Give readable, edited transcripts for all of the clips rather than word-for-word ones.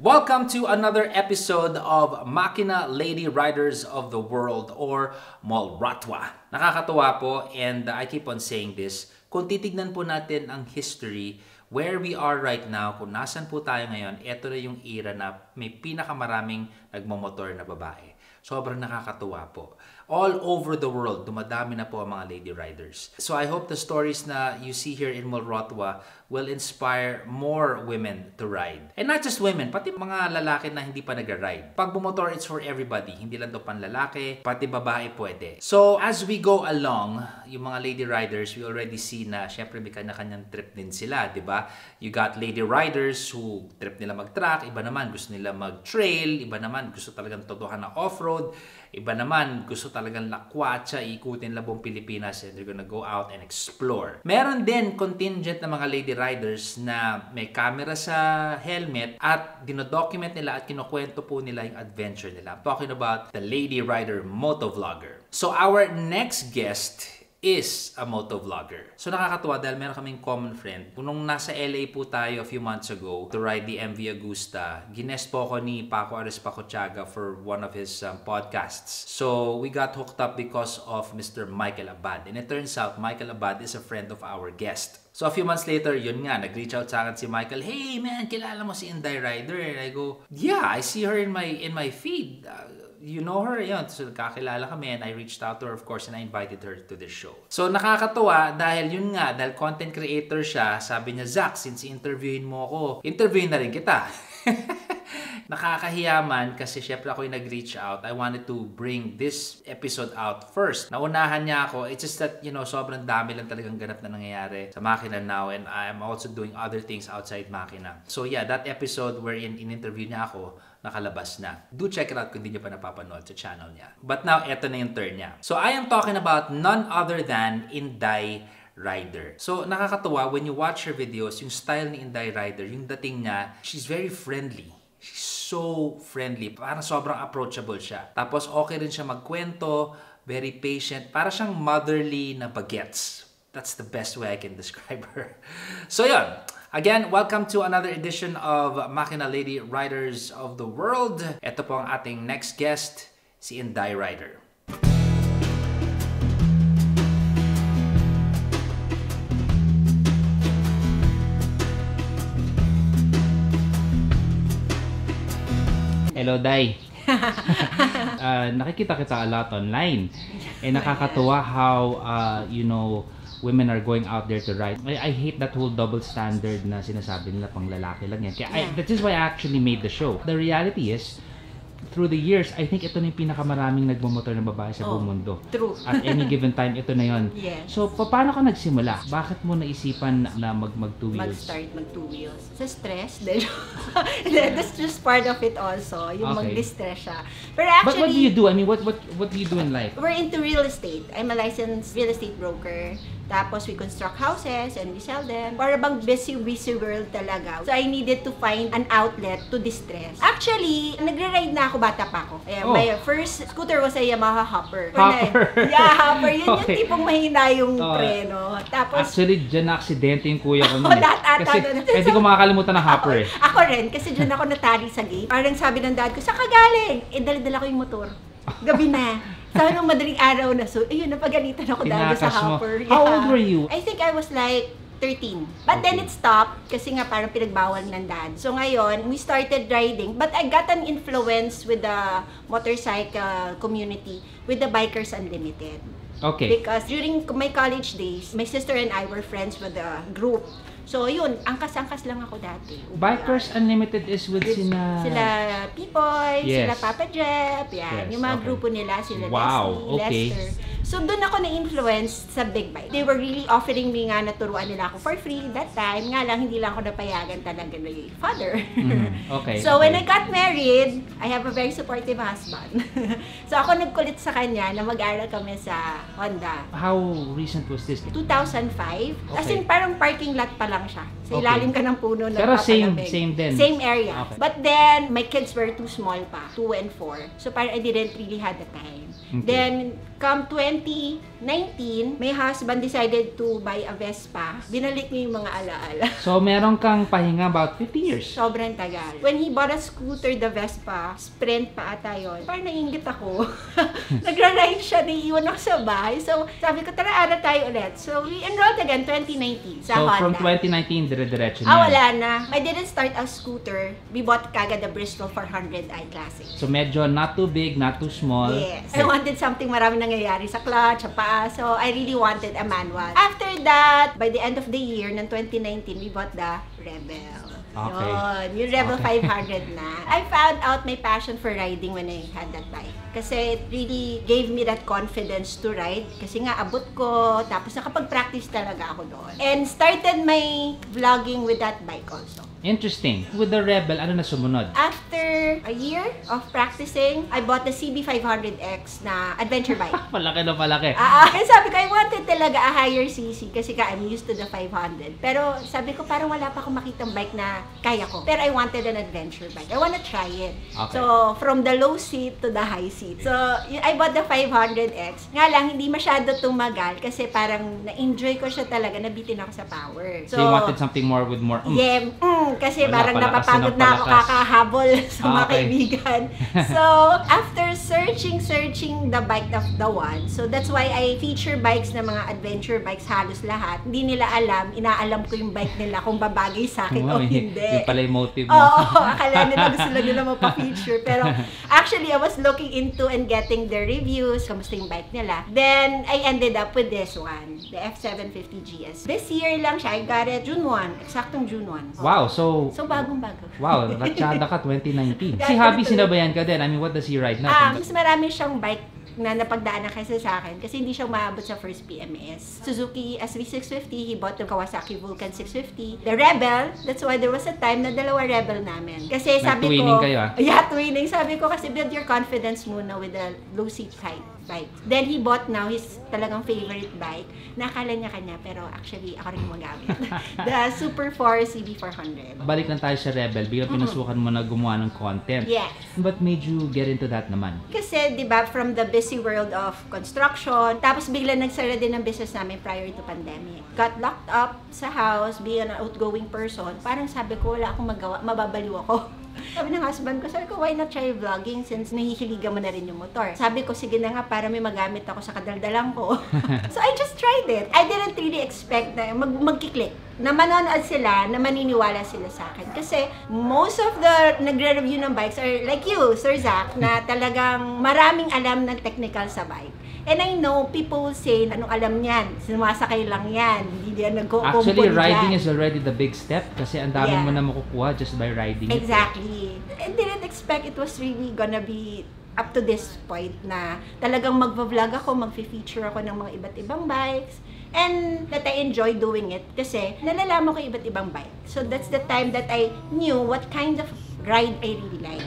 Welcome to another episode of Makina Lady Riders of the World or Molratwa. Nakakatuwa po and I keep on saying this. Kung titignan po natin ang history, where we are right now, kung nasan po tayo ngayon, ito na yung era na may pinakamaraming nagmamotor na babae. Sobrang nakakatuwa po. All over the world, dumadami na po ang mga lady riders. So I hope the stories na you see here in Molratwa will inspire more women to ride. And not just women, pati mga lalaki na hindi pa nag-ride. Pag bumotor, it's for everybody. Hindi lang to panlalaki, pati babae pwede. So as we go along, yung mga lady riders, we already see na syempre may kanya-kanyang trip din sila, di ba? You got lady riders who trip nila mag-track, iba naman gusto nila mag-trail, iba naman gusto talagang totohan na off-road, iba naman gusto talagang lakwatsa, ikutin lang buong Pilipinas and they're gonna go out and explore. Meron din contingent na mga lady riders na may camera sa helmet at dinodocument nila at kinukwento po nila yung adventure nila. I'm talking about the lady rider motovlogger. So our next guest is a motovlogger. So nakakatuwa dahil meron kaming common friend. Nung nasa LA po tayo a few months ago to ride the MV Agusta, ginest po ako ni Paco Arespacochaga for one of his podcasts. So we got hooked up because of Mr. Michael Abad. And it turns out Michael Abad is a friend of our guest. So a few months later, yun nga, nag-reach out sa akin si Michael, "Hey man, kilala mo si Inday Rider?" And I go, "Yeah, I see her in my feed. You know her?" Yun. So nagkakilala kami and I reached out to her of course and I invited her to the show. So nakakatuwa dahil yun nga, dahil content creator siya, sabi niya, "Zach, since interviewin mo ako, interviewin na rin kita." Nakakahiyaman kasi syempre ako yung nag-reach out. I wanted to bring this episode out first. Naunahan niya ako. It's just that, you know, sobrang dami lang talagang ganap na nangyayari sa Makina now and I'm also doing other things outside Makina. So yeah, that episode wherein in-interview niya ako, nakalabas na. Do check it out kung hindi niyo pa napapanood sa channel niya. But now, eto na yung turn niya. So I am talking about none other than Inday Rider. So nakakatuwa when you watch her videos, yung style ni Inday Rider, yung dating niya, she's very friendly. She's so friendly. Parang sobrang approachable siya. Tapos okay rin siya magkwento, very patient. Para siyang motherly na bagets. That's the best way I can describe her. So yun. Again, welcome to another edition of Makina Lady Riders of the World. Ito po ang ating next guest, si Inday Rider. Hello, Day. Nakikita kita a lot online. And nakakatuwa how, you know, women are going out there to ride. I hate that whole double standard na sinasabi nila pang lalaki lang yan. Kaya that is why I actually made the show. The reality is, through the years, I think ito na yung pinakamaraming nagmamotor ng babae sa buong mundo. True. At any given time, ito na yon. Yes. So, paano ka nagsimula? Bakit mo naisipan na mag two wheels? Mag-start mag two wheels. Sa stress, that's just part of it also. Yung mag-distress siya. Pero actually, but what do you do? I mean, what do you do in life? We're into real estate. I'm a licensed real estate broker. Tapos we construct houses and we sell them. Para bang busy world talaga. So I needed to find an outlet to distress. Actually, nagre-ride na ako, bata pa ako. My first scooter was a Yamaha Hopper. Yeah, Hopper. Yun yung tipong mahina yung preno. Tapos, actually, dyan na-aksidente yung kuya ko nun. Kasi hindi ko makakalimutan ng Hopper eh. Ako rin, kasi dyan ako natali sa gate. Parang sabi ng dad ko, "Saan ka galing?" Dala-dala ko yung motor. Gabi na. Sa nung madaling araw na, so, ayun, napagalitan ako dahil sa Hopper. How old were you? I think I was like 13. But then it stopped kasi nga parang pinagbawal ng dad. So ngayon, we started riding. But I got an influence with the motorcycle community, with the Bikers Unlimited. Okay. Because during my college days, my sister and I were friends with the group. So yun, angkas-angkas lang ako dati. Bikers Unlimited is with sila Pipoy, yes. sila Papa Jeff, yan. Yes, Yung mga grupo nila, sila Leslie, Lester. So doon ako na-influence sa big bike. They were really offering me nga na turuan nila ako for free that time. Nga lang, hindi lang ako napayagan talaga ng father. Okay. So when I got married, I have a very supportive husband. So ako nagkulit sa kanya na mag-aral kami sa Honda. How recent was this? 2005. Okay. As in, parang parking lot pa lang siya. Sa ilalim ka ng puno na pero papalamig. same din. Same area. Okay. But then, my kids were too small pa. 2 and 4. So parang I didn't really have the time. Okay. Then, come 20 2019, my husband decided to buy a Vespa. Binalik niya yung mga alaala. So, meron kang pahinga about 15 years. Sobrang tagal. When he bought a scooter, the Vespa, Sprint pa ata yun, parang nainggit ako. Nagra-ride siya, naiiwan ako sa bahay. So, sabi ko, tara, aral tayo ulit. So, we enrolled again 2019 sa So, Honda. from 2019, dire-diretso Wala na. I didn't start a scooter. We bought kagad the Bristol 400i Classic. So, medyo not too big, not too small. Yes. I wanted something marami nangyayari sa clutch, sa paa. So, I really wanted a manual. After that, by the end of the year, ng 2019, we bought the Rebel. Okay. Yun, yung Rebel 500 na. I found out my passion for riding when I had that bike. Kasi it really gave me that confidence to ride. Kasi nga, abot ko. Tapos nakapag-practice talaga ako doon. And started my vlogging with that bike also. Interesting. With the Rebel, ano na sumunod? After a year of practicing, I bought the CB500X na adventure bike. Palaki na palaki. Kaya sabi ko, I wanted talaga a higher CC kasi I'm used to the 500. Pero sabi ko, parang wala pa akong makitang bike na kaya ko. Pero I wanted an adventure bike. I wanna try it. Okay. So, from the low seat to the high seat. So, I bought the 500X. Nga lang, hindi masyado tumagal kasi parang na-enjoy ko siya talaga, nabitin ako sa power. So you wanted something more with more Yeah, kasi Wala, parang palakas napapagod ng na ako palakas. kakahabol sa mga Okay. kaibigan. So, after searching the bike of the one, so that's why I feature bikes na mga adventure bikes halos lahat. Hindi nila alam, inaalam ko yung bike nila kung babagay sa akin o hindi. Yung pala yung motive mo. Oo, akala nila gusto lang nila mapa-feature. Pero actually, I was looking into and getting their reviews, kamusta yung bike nila. Then, I ended up with this one, the F750 GS. This year lang siya, I got it June 1, eksaktong June 1. Wow, so bagong-bago. wow, ratsyada ka 2019. Si Javi, sinabayan ka din. I mean, what does he ride now? Mas marami siyang bike na napagdaanan kaysa sa akin kasi hindi siya maabot sa first PMS. Suzuki SV650, he bought the Kawasaki Vulcan 650. The Rebel, that's why there was a time na dalawa Rebel namin. Kasi sabi ko, Nag-twinning kayo, Yeah, twinning. Sabi ko kasi build your confidence muna with a low seat height bike. Then he bought now his talagang favorite bike. Nakala niya kanya pero actually ako rin gumagamit. The Super 4 CB400. Balik lang tayo sa Rebel. Biglang pinasukan mo na gumawa ng content. Yes. What made you get into that naman? Kasi, di ba, from the busy world of construction, tapos bigla nagsara din ang business namin prior to pandemic. Got locked up sa house, being an outgoing person, parang sabi ko, wala akong magawa, mababaliw ako. Sabi ng husband ko, sabi ko, why not try vlogging since nahihiligan mo na rin yung motor? Sabi ko, sige na nga, para may magamit ako sa kadaldalan ko. So, I just tried it. I didn't really expect na magkiklik. Na manonood sila, na maniniwala sila sa akin. Kasi, most of the nagre-review ng bikes are like you, Sir Zach, na talagang maraming alam ng technical sa bike. And I know, people will say, anong alam niyan? Sumasakay lang yan. Hindi yan nag-company Actually, riding dyan. is already the big step kasi ang dami mo na makukuha just by riding it. Exactly. I didn't expect it was really gonna be up to this point na talagang magva-vlog ako, magfe-feature ako ng mga iba't ibang bikes. And that I enjoy doing it kasi nalalaman ko iba't ibang bike. So that's the time that I knew what kind of ride I really like.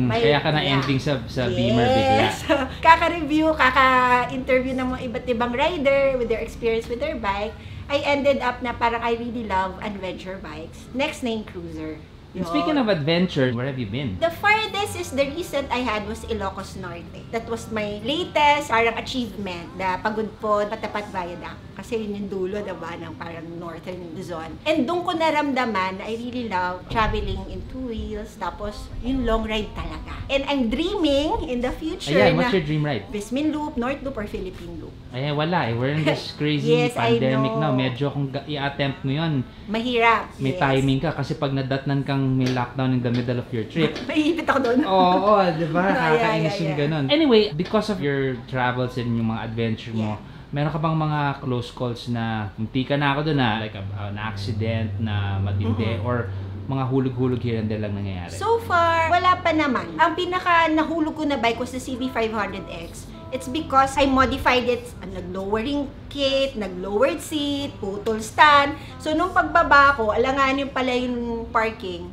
Kaya ka na-ending sa Beamer bigla. So, kaka-review, kaka-interview ng mga iba't ibang rider with their experience with their bike. I ended up na parang I really love adventure bikes. Next na yung cruiser. And speaking of adventure, where have you been? The farthest is the recent I had was Ilocos Norte. That was my latest parang achievement. The Pagudpod, Patapat Viaduct. Kasi yun yung dulo, diba, ng parang northern Luzon. And doon ko naramdaman na I really love traveling in two wheels. Tapos, yung long ride talaga. And I'm dreaming in the future Ayan, what's na your dream ride? Vismin Loop, North Loop, or Philippine Loop. Ayan, wala eh. We're in this crazy Yes, I pandemic know. now. Medyo kung i-attempt mo yun, Mahirap. may Yes. timing ka. Kasi pag nadatnan kang may lockdown in the middle of your trip, Maipit ako doon. Oo, di ba? Yeah, Nakakainis yung yeah. ganun. Anyway, because of your travels and yung mga adventure mo, meron ka bang mga close calls na munti ka na ako doon na like an accident na matindi or mga hulog-hulog here and there lang nangyayari? So far, wala pa naman. Ang pinaka nahulog ko na bike was the CB500X. It's because I modified it. Nag-lowering kit, nag-lowered seat, putol stand. So, nung pagbaba ko, alanganin pala yung parking.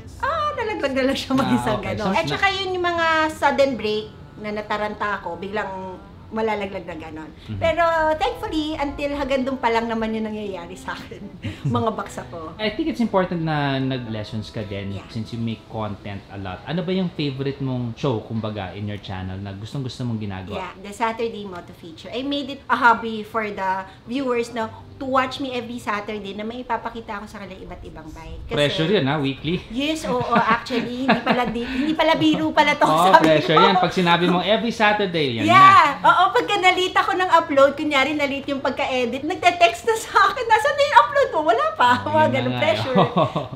Nalaglag na lang siya mag-isang okay. gano'n. So, At saka yun yung mga sudden break na nataranta ako, biglang malalaglag na ganon. Pero thankfully, until hanggang doon pa lang naman yung nangyayari sa akin, mga baksa ko. I think it's important na nag-lessons ka din since you make content a lot. Ano ba yung favorite mong show, kumbaga, in your channel na gustong-gusto mong ginagawa? Yeah, the Saturday Moto Feature. I made it a hobby for the viewers na to watch me every Saturday na may ipapakita ako sa kanila iba't ibang bike. Kasi, Pressure yun, ha? Weekly? Yes, oo, actually. Hindi pala biro pala to. Pressure yan. Pag sinabi mo every Saturday, yan na. Oo, pagka nalita ko ng upload, kunyari nalit yung pagka-edit, nagte-text na sa akin, nasaan na yung upload mo? Wala pa. Mga ganun pressure.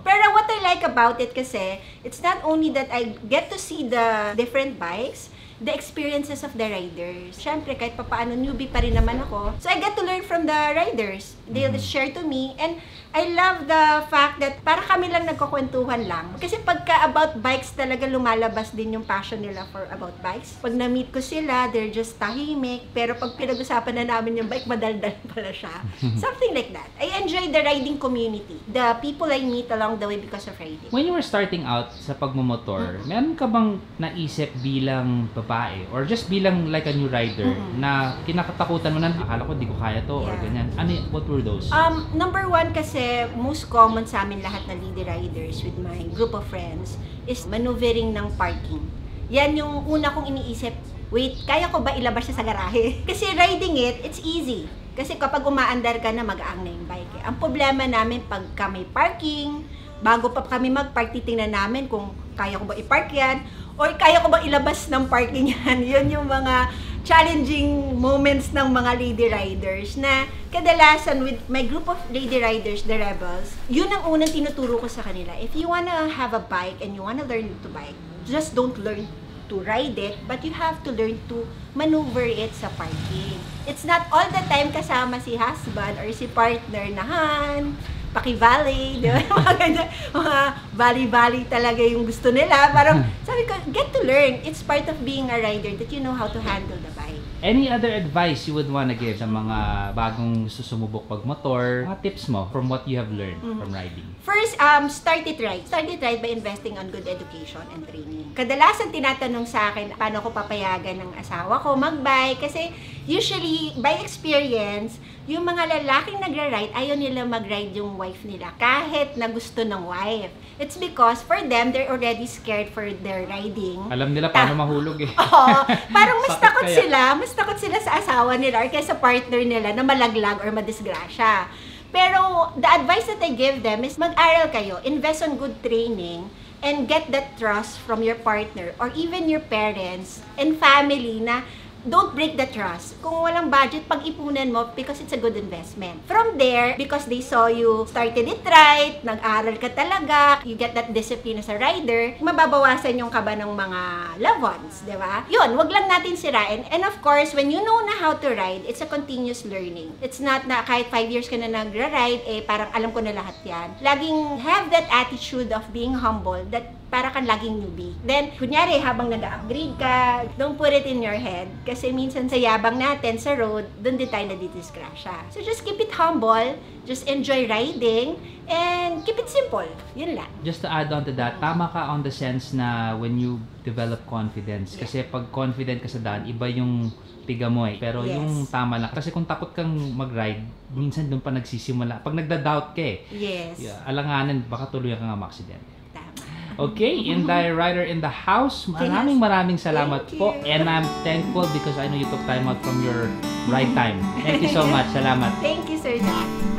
Pero what I like about it kasi, it's not only that I get to see the different bikes, the experiences of the riders. Siyempre, kahit papaano, newbie pa rin naman ako. So, I get to learn from the riders. They'll share to me. And I love the fact that para kami lang nagkukwentuhan lang. Kasi pagka about bikes talaga lumalabas din yung passion nila for about bikes. Pag na-meet ko sila, they're just tahimik. Pero pag pinag-usapan na namin yung bike, madaldal pala siya. Something like that. I enjoy the riding community. The people I meet along the way because of riding. When you were starting out sa pagmumotor, meron ka bang naisip bilang babae or just bilang like a new rider na kinakatakutan mo na, akala ko di ko kaya to or ganyan? Ano, what were those? Number one kasi, most common sa amin lahat na lady riders with my group of friends is maneuvering ng parking. Yan yung una kong iniisip, wait, kaya ko ba ilabas siya sa garahe? Kasi riding it, it's easy. Kasi kapag umaandar ka na, mag-aang na yung bike. Ang problema namin, pagka may parking, bago pa kami mag-park, titingnan namin kung kaya ko ba i-park yan, o kaya ko ba ilabas ng parking yan. Yun yung mga challenging moments ng mga lady riders na kadalasan with my group of lady riders, the rebels, yun ang unang tinuturo ko sa kanila. If you wanna have a bike and you wanna learn to bike, just don't learn to ride it, but you have to learn to maneuver it sa parking. It's not all the time kasama si husband or si partner na, Han, paki-valley, di ba? Mga valley-valley talaga yung gusto nila. Parang, sabi ko, get to learn. It's part of being a rider that you know how to handle the bike. Any other advice you would wanna give sa mga bagong susumubok pag-motor? Mga tips mo from what you have learned from riding? First, start it right. Start it right by investing on good education and training. Kadalasan tinatanong sa akin, paano ko papayagan ng asawa ko mag-bike? Kasi usually, by experience, yung mga lalaking nagra-ride, ayaw nila mag-ride yung wife nila kahit na gusto ng wife. It's because for them, they're already scared for their riding. Alam nila paano mahulog eh. Oo. Parang mas takot sila sa asawa nila or kaya sa partner nila na malaglag or madisgrasya. Pero the advice that I give them is mag-aral kayo, invest on good training, and get that trust from your partner or even your parents and family na don't break the trust. Kung walang budget, pag-ipunan mo because it's a good investment. From there, because they saw you started it right, nag-aral ka talaga, you get that discipline as a rider, mababawasan yung kaba ng mga loved ones, di ba? Yun, wag lang natin sirain. And of course, when you know na how to ride, it's a continuous learning. It's not na kahit 5 years ka na nagra-ride, parang alam ko na lahat yan. Laging have that attitude of being humble, that para kang laging newbie. Then, kunyari, habang nag-upgrade ka, don't put it in your head. Kasi minsan sa yabang natin sa road, doon din tayo nadidisgrasya. So, just keep it humble, just enjoy riding, and keep it simple. Yun lang. Just to add on to that, tama ka on the sense na when you develop confidence. Kasi pag confident ka sa daan, iba yung tiga mo eh. Pero yung tama lang. Kasi kung takot kang mag-ride, minsan doon pa nagsisimula. Pag nagda-doubt ka eh, alanganan, baka tuluyan ka nga ma-accident. Okay, in the rider in the house, maraming salamat po. And I'm thankful because I know you took time out from your ride time. Thank you so much. Salamat. Thank you, Sir Jack.